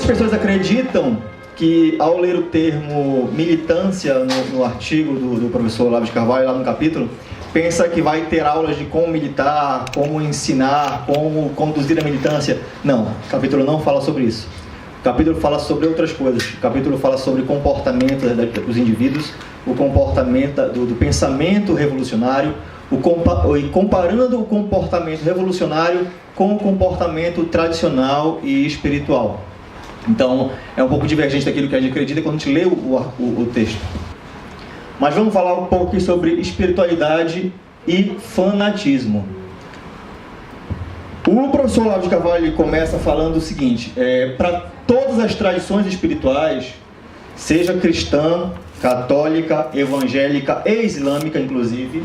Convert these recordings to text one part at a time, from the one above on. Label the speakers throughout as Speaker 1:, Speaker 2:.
Speaker 1: Muitas pessoas acreditam que, ao ler o termo militância no artigo do professor Olavo de Carvalho, lá no capítulo, pensa que vai ter aulas de como militar, como ensinar, como conduzir a militância. Não, o capítulo não fala sobre isso. O capítulo fala sobre outras coisas. O capítulo fala sobre o comportamento dos indivíduos, o comportamento do pensamento revolucionário, e comparando o comportamento revolucionário com o comportamento tradicional e espiritual. Então, é um pouco divergente daquilo que a gente acredita quando a gente lê o texto. Mas vamos falar um pouco aqui sobre espiritualidade e fanatismo. O professor Olavo de Carvalho começa falando o seguinte: para todas as tradições espirituais, seja cristã, católica, evangélica e islâmica, inclusive,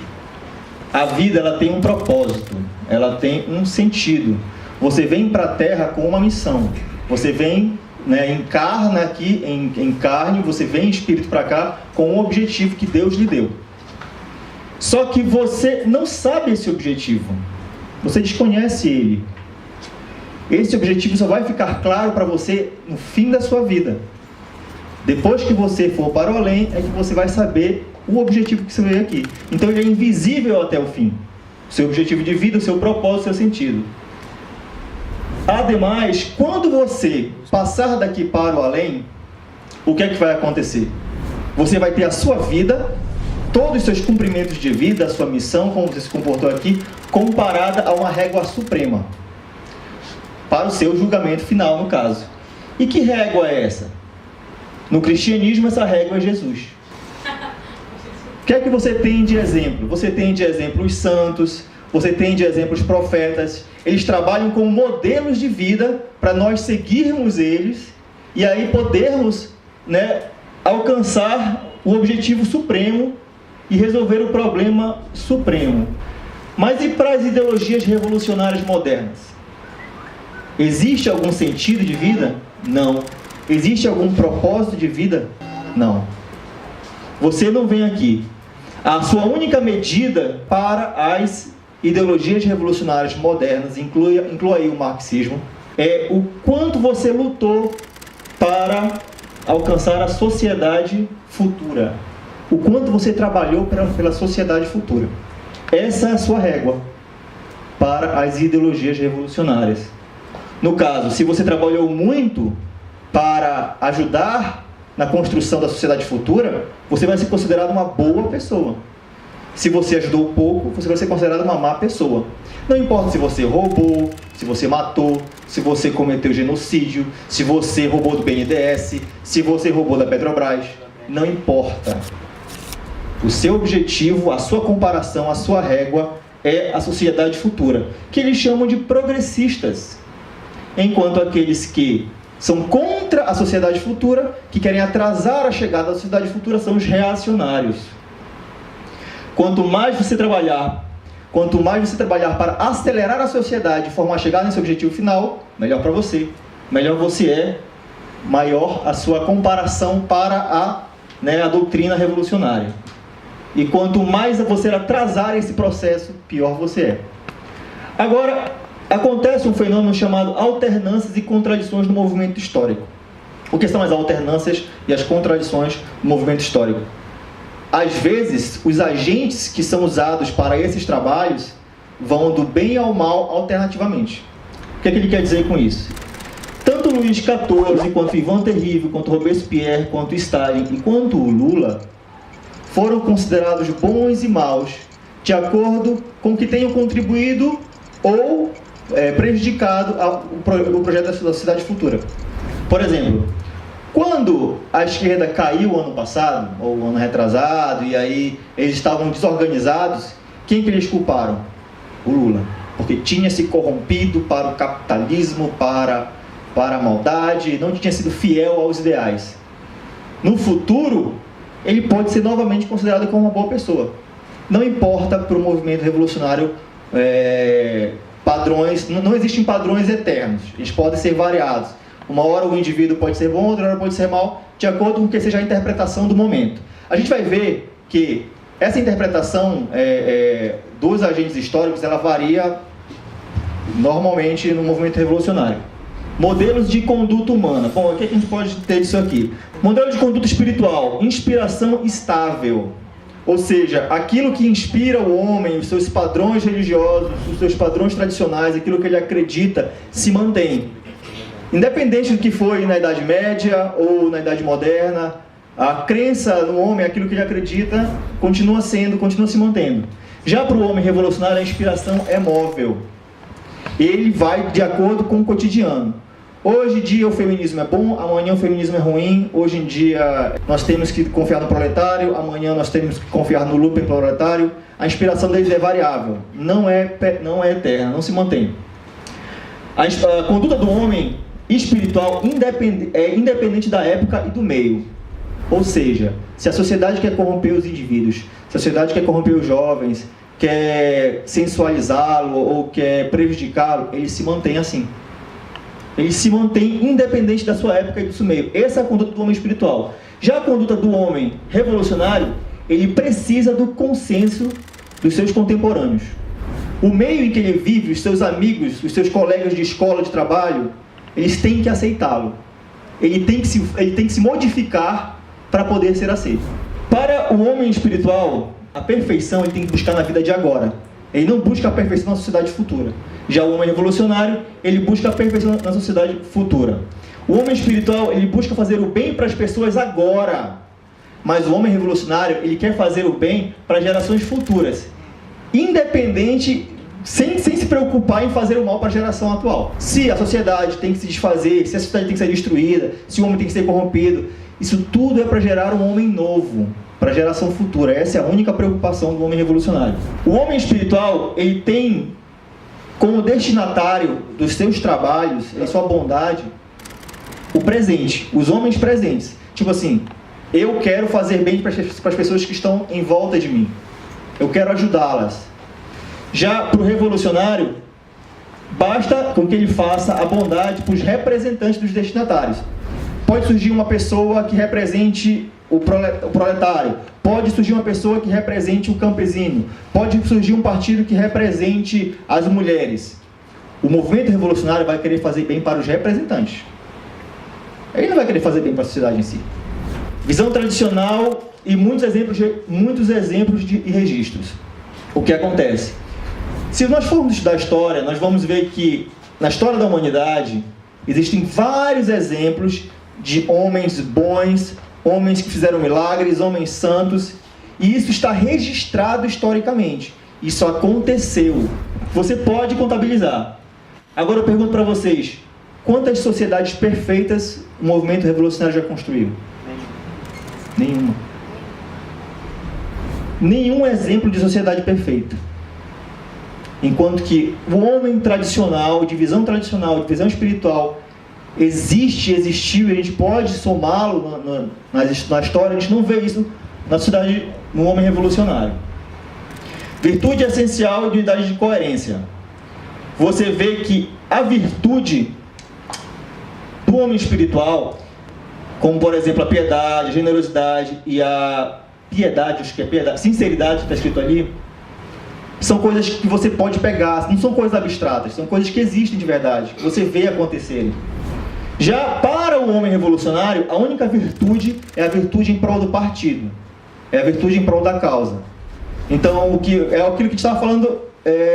Speaker 1: a vida ela tem um propósito, ela tem um sentido. Você vem para a Terra com uma missão. Você vem, encarna aqui em carne, você vem em espírito para cá com um objetivo que Deus lhe deu. Só que você não sabe esse objetivo. Você desconhece ele. Esse objetivo só vai ficar claro para você no fim da sua vida. Depois que você for para o além, é que você vai saber o objetivo que você veio aqui. Então ele é invisível até o fim. O seu objetivo de vida, o seu propósito, o seu sentido. Ademais, quando você passar daqui para o além, o que é que vai acontecer? Você vai ter a sua vida, todos os seus cumprimentos de vida, a sua missão, como você se comportou aqui, comparada a uma régua suprema, para o seu julgamento final, no caso. E que régua é essa? No cristianismo, essa régua é Jesus. O que é que você tem de exemplo? Você tem de exemplo os santos, você tem de exemplo os profetas. Eles trabalham como modelos de vida para nós seguirmos eles e aí podermos, alcançar o objetivo supremo e resolver o problema supremo. Mas e para as ideologias revolucionárias modernas? Existe algum sentido de vida? Não. Existe algum propósito de vida? Não. Você não vem aqui. A sua única medida para as ideologias revolucionárias modernas, inclui aí o marxismo, é o quanto você lutou para alcançar a sociedade futura. O quanto você trabalhou pela sociedade futura. Essa é a sua régua para as ideologias revolucionárias. No caso, se você trabalhou muito para ajudar na construção da sociedade futura, você vai ser considerado uma boa pessoa. Se você ajudou pouco, você vai ser considerado uma má pessoa. Não importa se você roubou, se você matou, se você cometeu genocídio, se você roubou do BNDES, se você roubou da Petrobras. Não importa. O seu objetivo, a sua comparação, a sua régua é a sociedade futura, que eles chamam de progressistas. Enquanto aqueles que são contra a sociedade futura, que querem atrasar a chegada da sociedade futura, são os reacionários. Quanto mais você trabalhar para acelerar a sociedade de forma a chegar nesse objetivo final, melhor para você. Melhor você é, maior a sua comparação para a doutrina revolucionária. E quanto mais você atrasar esse processo, pior você é. Agora, acontece um fenômeno chamado alternâncias e contradições no movimento histórico. O que são as alternâncias e as contradições do movimento histórico? Às vezes, os agentes que são usados para esses trabalhos vão do bem ao mal alternativamente. O que é que ele quer dizer com isso? Tanto Luís XIV, quanto Ivan Terrível, quanto Robespierre, quanto Stalin e quanto o Lula foram considerados bons e maus de acordo com o que tenham contribuído ou prejudicado o projeto da sociedade futura. Por exemplo, quando a esquerda caiu ano passado, ou ano retrasado, e aí eles estavam desorganizados, quem que eles culparam? O Lula. Porque tinha se corrompido para o capitalismo, para a maldade, não tinha sido fiel aos ideais. No futuro, ele pode ser novamente considerado como uma boa pessoa. Não importa para o movimento revolucionário padrões, não existem padrões eternos, eles podem ser variados. Uma hora o indivíduo pode ser bom, outra hora pode ser mal, de acordo com o que seja a interpretação do momento. A gente vai ver que essa interpretação dos agentes históricos, ela varia normalmente no movimento revolucionário. Modelos de conduta humana. Bom, o que a gente pode ter disso aqui? Modelo de conduta espiritual. Inspiração estável. Ou seja, aquilo que inspira o homem, os seus padrões religiosos, os seus padrões tradicionais, aquilo que ele acredita, se mantém. Independente do que foi na Idade Média ou na Idade Moderna, a crença no homem, aquilo que ele acredita, continua se mantendo. Já para o homem revolucionário, a inspiração é móvel. Ele vai de acordo com o cotidiano. Hoje em dia o feminismo é bom, amanhã o feminismo é ruim. Hoje em dia nós temos que confiar no proletário, amanhã nós temos que confiar no lumpen proletário. A inspiração deles é variável, não é eterna, não se mantém. A conduta do homem espiritual é independente da época e do meio. Ou seja, se a sociedade quer corromper os indivíduos, se a sociedade quer corromper os jovens, quer sensualizá-lo ou quer prejudicá-lo, ele se mantém assim. Ele se mantém independente da sua época e do seu meio. Essa é a conduta do homem espiritual. Já a conduta do homem revolucionário, ele precisa do consenso dos seus contemporâneos. O meio em que ele vive, os seus amigos, os seus colegas de escola, de trabalho, eles têm que aceitá-lo. Ele tem que se modificar para poder ser aceito. Para o homem espiritual, a perfeição ele tem que buscar na vida de agora. Ele não busca a perfeição na sociedade futura. Já o homem revolucionário, ele busca a perfeição na sociedade futura. O homem espiritual, ele busca fazer o bem para as pessoas agora. Mas o homem revolucionário, ele quer fazer o bem para gerações futuras. Independente, sem se preocupar em fazer o mal para a geração atual. Se a sociedade tem que se desfazer, se a sociedade tem que ser destruída, se o homem tem que ser corrompido, isso tudo é para gerar um homem novo, para a geração futura. Essa é a única preocupação do homem revolucionário. O homem espiritual, ele tem como destinatário dos seus trabalhos, em sua bondade, o presente, os homens presentes. Tipo assim, eu quero fazer bem para as pessoas que estão em volta de mim. Eu quero ajudá-las. Já para o revolucionário, basta com que ele faça a bondade para os representantes dos destinatários. Pode surgir uma pessoa que represente o proletário. Pode surgir uma pessoa que represente o campesino. Pode surgir um partido que represente as mulheres. O movimento revolucionário vai querer fazer bem para os representantes. Ele não vai querer fazer bem para a sociedade em si. Visão tradicional e muitos exemplos e registros. O que acontece? Se nós formos estudar a história, nós vamos ver que na história da humanidade existem vários exemplos de homens bons, homens que fizeram milagres, homens santos, e isso está registrado historicamente. Isso aconteceu. Você pode contabilizar. Agora eu pergunto para vocês, quantas sociedades perfeitas o movimento revolucionário já construiu? Nenhuma. Nenhum exemplo de sociedade perfeita. Enquanto que o homem tradicional, de visão espiritual, existiu, e a gente pode somá-lo na história, a gente não vê isso na sociedade, no homem revolucionário. Virtude essencial de unidade de coerência. Você vê que a virtude do homem espiritual, como por exemplo a piedade, a generosidade e a piedade, acho que é piedade, sinceridade que está escrito ali, são coisas que você pode pegar, não são coisas abstratas, são coisas que existem de verdade, que você vê acontecerem. Já para o homem revolucionário, a única virtude é a virtude em prol do partido, é a virtude em prol da causa. Então, aquilo que a gente estava falando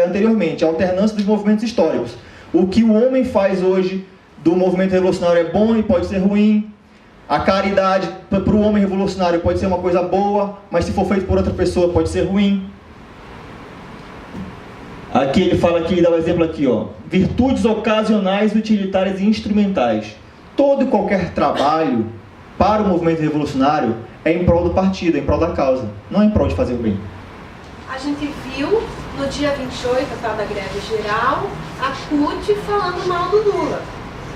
Speaker 1: anteriormente, a alternância dos movimentos históricos. O que o homem faz hoje do movimento revolucionário é bom e pode ser ruim. A caridade para o homem revolucionário pode ser uma coisa boa, mas se for feito por outra pessoa pode ser ruim. Aqui ele fala aqui, dá um exemplo aqui, ó. Virtudes ocasionais, utilitárias e instrumentais. Todo e qualquer trabalho para o movimento revolucionário é em prol do partido, é em prol da causa, não é em prol de fazer o bem.
Speaker 2: A gente viu no dia 28, a tal da greve geral, a CUT falando mal do Lula,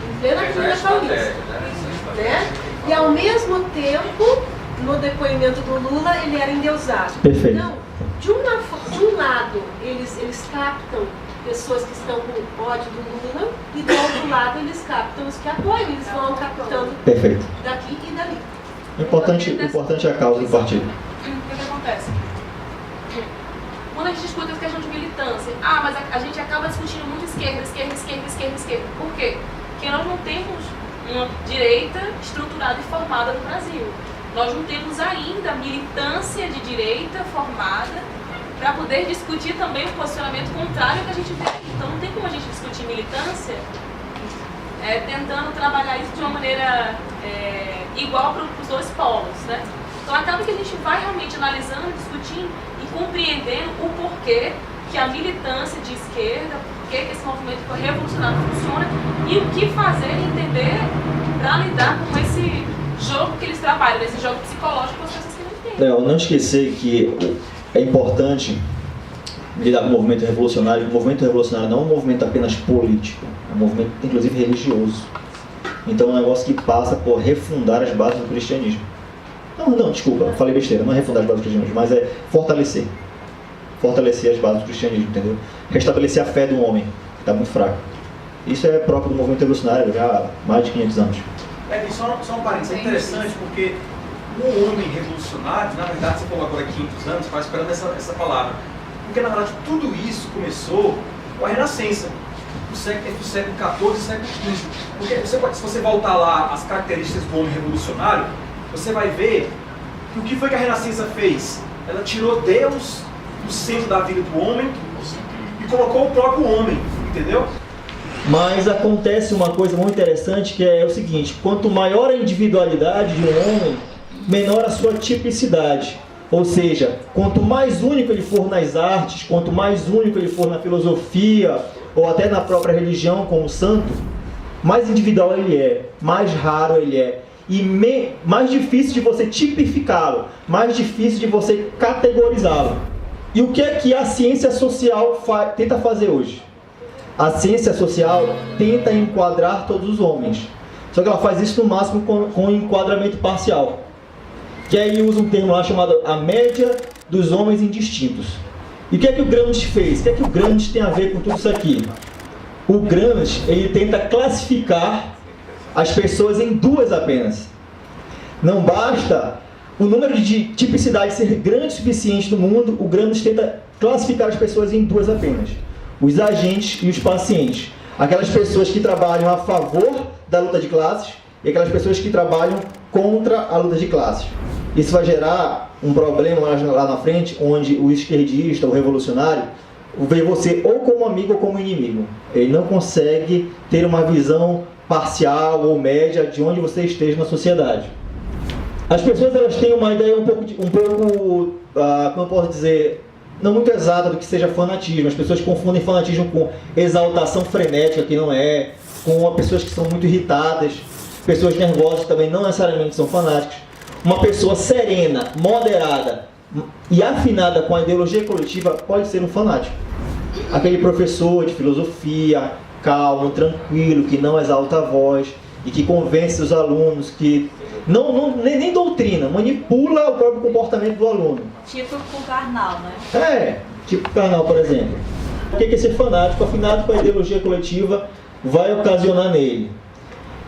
Speaker 2: em plena Avenida Paulista. Né? E ao mesmo tempo, no depoimento do Lula, ele era endeusado.
Speaker 1: Perfeito.
Speaker 2: Então, de um lado, eles captam pessoas que estão com ódio do Lula, e do outro lado eles captam os que apoiam, eles vão captando
Speaker 1: Perfeito.
Speaker 2: daqui e dali.
Speaker 1: O importante é a causa do partido.
Speaker 3: O que acontece? Quando a gente discute a questão de militância, mas a gente acaba discutindo muito esquerda. Por quê? que nós não temos uma direita estruturada e formada no Brasil. Nós não temos ainda militância de direita formada para poder discutir também o posicionamento contrário que a gente vê aqui. Então não tem como a gente discutir militância tentando trabalhar isso de uma maneira igual para os dois polos, né? Então acaba que a gente vai realmente analisando, discutindo e compreendendo o porquê que a militância de esquerda, porquê que esse movimento revolucionário funciona e o que fazer e entender para lidar com esse jogo que eles trabalham, esse jogo psicológico com as pessoas que não entendem.
Speaker 1: Não esquecer que é importante lidar com o movimento revolucionário. O movimento revolucionário não é um movimento apenas político, é um movimento inclusive religioso. Então é um negócio que passa por refundar as bases do cristianismo. Desculpa, falei besteira, não é refundar as bases do cristianismo, mas é fortalecer as bases do cristianismo, entendeu? Restabelecer a fé do homem, que está muito fraco. Isso é próprio do movimento revolucionário já há mais de 500 anos.
Speaker 4: E só um parênteses, é interessante porque o homem revolucionário, na verdade, você falou agora 500 anos, está esperando essa palavra. Porque, na verdade, tudo isso começou com a Renascença, entre o século XIV e o século XV. Porque se você voltar lá as características do homem revolucionário, você vai ver que o que foi que a Renascença fez? Ela tirou Deus do centro da vida do homem e colocou o próprio homem, entendeu?
Speaker 1: Mas acontece uma coisa muito interessante, que é o seguinte: quanto maior a individualidade de um homem, menor a sua tipicidade. Ou seja, quanto mais único ele for nas artes, quanto mais único ele for na filosofia, ou até na própria religião como santo, mais individual ele é, mais raro ele é, e mais difícil de você tipificá-lo, mais difícil de você categorizá-lo. E o que é que a ciência social tenta fazer hoje? A ciência social tenta enquadrar todos os homens, só que ela faz isso no máximo com enquadramento parcial, que aí usa um termo lá chamado a média dos homens indistintos. E o que é que o Gramsci fez? O que é que o Gramsci tem a ver com tudo isso aqui? O Gramsci, ele tenta classificar as pessoas em duas apenas. Não basta o número de tipicidades ser grande o suficiente no mundo, o Gramsci tenta classificar as pessoas em duas apenas: os agentes e os pacientes. Aquelas pessoas que trabalham a favor da luta de classes e aquelas pessoas que trabalham contra a luta de classes. Isso vai gerar um problema lá na frente, onde o esquerdista, o revolucionário, vê você ou como amigo ou como inimigo. Ele não consegue ter uma visão parcial ou média de onde você esteja na sociedade. As pessoas, elas têm uma ideia um pouco como eu posso dizer, não muito exata do que seja fanatismo. As pessoas confundem fanatismo com exaltação frenética, que não é, com pessoas que são muito irritadas, pessoas nervosas que também não necessariamente são fanáticas. Uma pessoa serena, moderada e afinada com a ideologia coletiva pode ser um fanático. Aquele professor de filosofia, calmo, tranquilo, que não exalta a voz e que convence os alunos, que nem doutrina, manipula o próprio comportamento do aluno.
Speaker 5: Tipo com Karnal, né?
Speaker 1: Tipo Karnal, por exemplo. O que é ser fanático? Afinado com a ideologia coletiva vai ocasionar nele.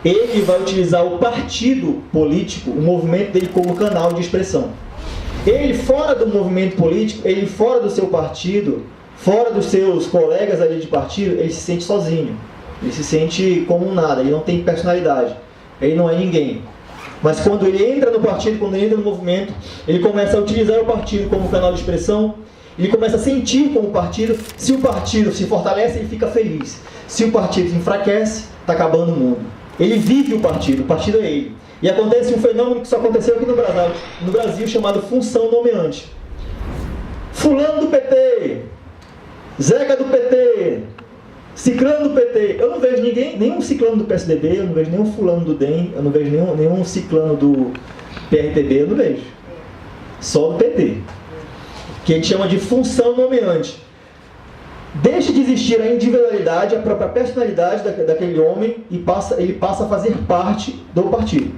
Speaker 1: Ele vai utilizar o partido político, o movimento dele, como canal de expressão. Ele, fora do movimento político, ele fora do seu partido, fora dos seus colegas ali de partido, ele se sente sozinho. Ele se sente como um nada, ele não tem personalidade. Ele não é ninguém. Mas quando ele entra no partido, quando ele entra no movimento, ele começa a utilizar o partido como canal de expressão, ele começa a sentir como partido. Se o partido se fortalece, ele fica feliz. Se o partido se enfraquece, está acabando o mundo. Ele vive o partido é ele. E acontece um fenômeno que só aconteceu aqui no Brasil chamado função nomeante. Fulano do PT, Zeca do PT, Ciclano do PT. Eu não vejo nenhum Ciclano do PSDB, eu não vejo nenhum Fulano do DEM, eu não vejo nenhum Ciclano do PRTB, eu não vejo. Só do PT. Que a gente chama de função nomeante. Deixa de existir a individualidade, a própria personalidade daquele homem e ele passa a fazer parte do partido.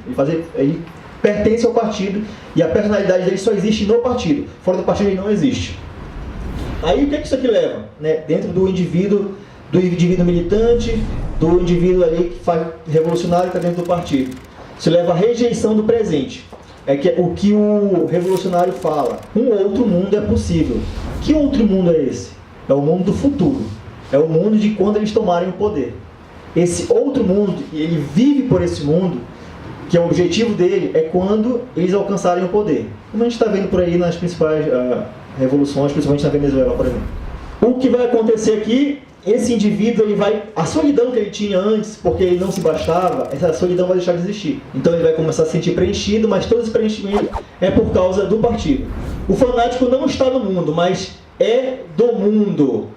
Speaker 1: Ele pertence ao partido e a personalidade dele só existe no partido. Fora do partido ele não existe. Aí o que isso aqui leva? Dentro do indivíduo militante, do indivíduo ali que faz revolucionário que está dentro do partido. Isso leva à rejeição do presente. É o que o revolucionário fala. Um outro mundo é possível. Que outro mundo é esse? É o mundo do futuro. É o mundo de quando eles tomarem o poder. esse outro mundo, e ele vive por esse mundo, que é o objetivo dele, é quando eles alcançarem o poder. Como a gente está vendo por aí nas principais revoluções, principalmente na Venezuela, por exemplo. O que vai acontecer aqui, esse indivíduo, a solidão que ele tinha antes, porque ele não se bastava, essa solidão vai deixar de existir. Então ele vai começar a se sentir preenchido, mas todo esse preenchimento é por causa do partido. O fanático não está no mundo, mas é do mundo.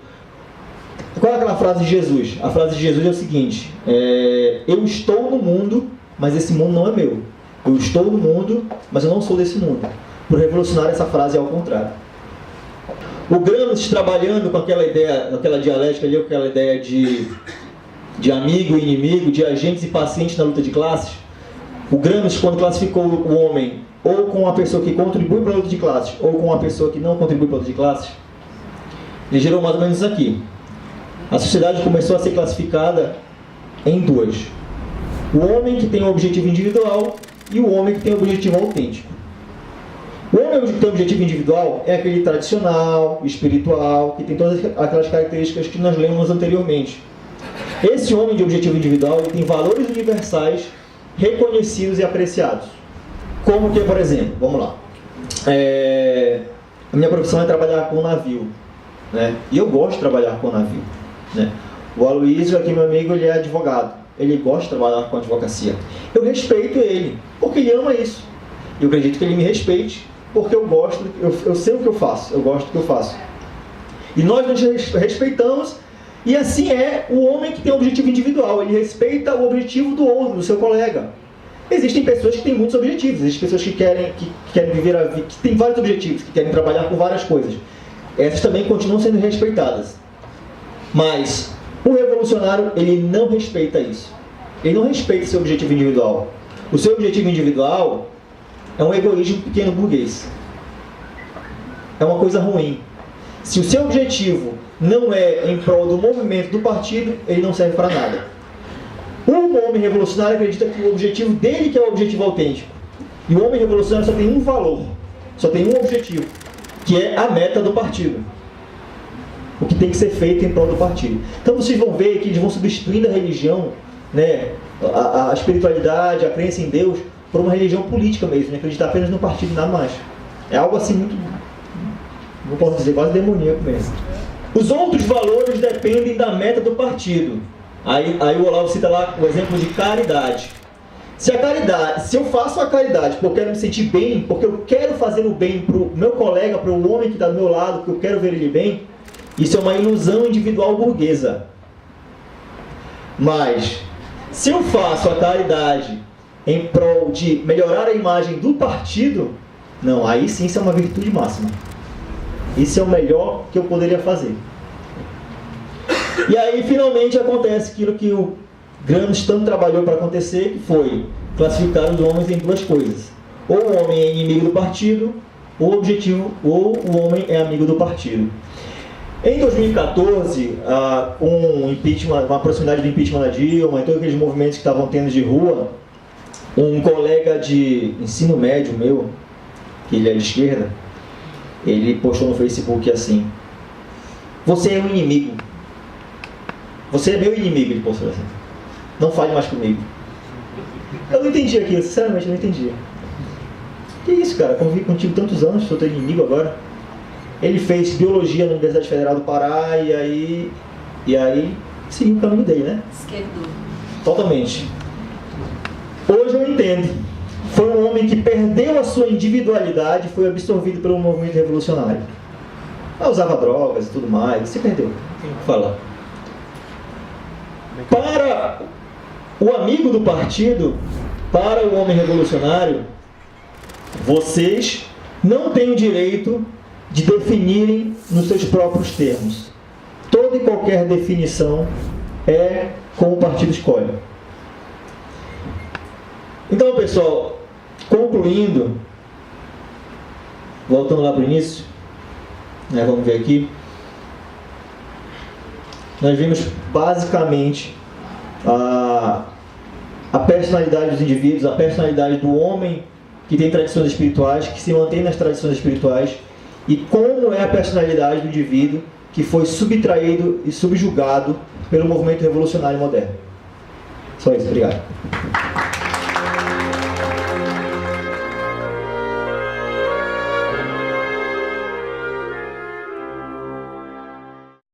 Speaker 1: Qual é aquela frase de Jesus? A frase de Jesus é o seguinte: eu estou no mundo, mas esse mundo não é meu. Eu estou no mundo, mas eu não sou desse mundo. Para o revolucionário, essa frase é ao contrário. O Gramsci, trabalhando com aquela ideia, aquela dialética ali, aquela ideia de amigo e inimigo, de agentes e pacientes na luta de classes, o Gramsci, quando classificou o homem ou com uma pessoa que contribui para a luta de classes, ou com uma pessoa que não contribui para a luta de classes, ele gerou mais ou menos isso aqui. A sociedade começou a ser classificada em duas: o homem que tem um objetivo individual e o homem que tem um objetivo autêntico. O homem que tem um objetivo individual é aquele tradicional, espiritual, que tem todas aquelas características que nós lemos anteriormente. Esse homem de objetivo individual, ele tem valores universais reconhecidos e apreciados. Como que, por exemplo, vamos lá, a minha profissão é trabalhar com navio, né? E eu gosto de trabalhar com navio, né? O Aloysio, aqui meu amigo, ele é advogado, ele gosta de trabalhar com advocacia. Eu respeito ele, porque ele ama isso. Eu acredito que ele me respeite, porque eu gosto, eu sei o que eu faço, eu gosto do que eu faço. E nós nos respeitamos, e assim é o homem que tem um objetivo individual, ele respeita o objetivo do outro, do seu colega. Existem pessoas que têm muitos objetivos, existem pessoas que querem viver a vida, que têm vários objetivos, que querem trabalhar com várias coisas. Essas também continuam sendo respeitadas. Mas o revolucionário, ele não respeita isso. Ele não respeita o seu objetivo individual. O seu objetivo individual é um egoísmo pequeno burguês. É uma coisa ruim. Se o seu objetivo não é em prol do movimento do partido, ele não serve para nada. O homem revolucionário acredita que o objetivo dele que é o objetivo autêntico. E o homem revolucionário só tem um valor, só tem um objetivo, que é a meta do partido. O que tem que ser feito em prol do partido. Então vocês vão ver que eles vão substituindo a religião, né, a espiritualidade, a crença em Deus, por uma religião política mesmo, né? Acreditar apenas no partido e nada mais. É algo assim muito, não posso dizer, quase demoníaco mesmo. Os outros valores dependem da meta do partido. Aí o Olavo cita lá o exemplo de caridade. Se eu faço a caridade porque eu quero me sentir bem, porque eu quero fazer o bem para o meu colega, para o homem que está do meu lado, porque eu quero ver ele bem, isso é uma ilusão individual burguesa. Mas, se eu faço a caridade em prol de melhorar a imagem do partido, não, aí sim isso é uma virtude máxima. Isso é o melhor que eu poderia fazer. E aí finalmente acontece aquilo que o Gramsci tanto trabalhou para acontecer, que foi classificar os homens em duas coisas: ou o homem é inimigo do partido, ou o homem é amigo do partido. Em 2014, com o impeachment, com a proximidade do impeachment da Dilma e todos aqueles movimentos que estavam tendo de rua, um colega de ensino médio meu, que ele é de esquerda, ele postou no Facebook assim: você é um inimigo. Você é meu inimigo, ele postou assim. Não fale mais comigo. Eu não entendi aquilo, sinceramente, eu não entendi. Que isso, cara? Convivi contigo tantos anos, sou teu inimigo agora. Ele fez biologia na Universidade Federal do Pará e aí seguiu o caminho dele, né?
Speaker 5: Esquerdou.
Speaker 1: Totalmente. Hoje eu entendo. Foi um homem que perdeu a sua individualidade e foi absorvido pelo movimento revolucionário. Usava drogas e tudo mais, se perdeu. Tem o que falar. Para o amigo do partido, para o homem revolucionário, vocês não têm o direito de definirem nos seus próprios termos. Toda e qualquer definição é como o partido escolhe. Então, pessoal, concluindo, voltando lá para o início, né, vamos ver aqui. Nós vimos basicamente a personalidade dos indivíduos, a personalidade do homem que tem tradições espirituais, que se mantém nas tradições espirituais, e como é a personalidade do indivíduo que foi subtraído e subjugado pelo movimento revolucionário moderno. Só isso, obrigado.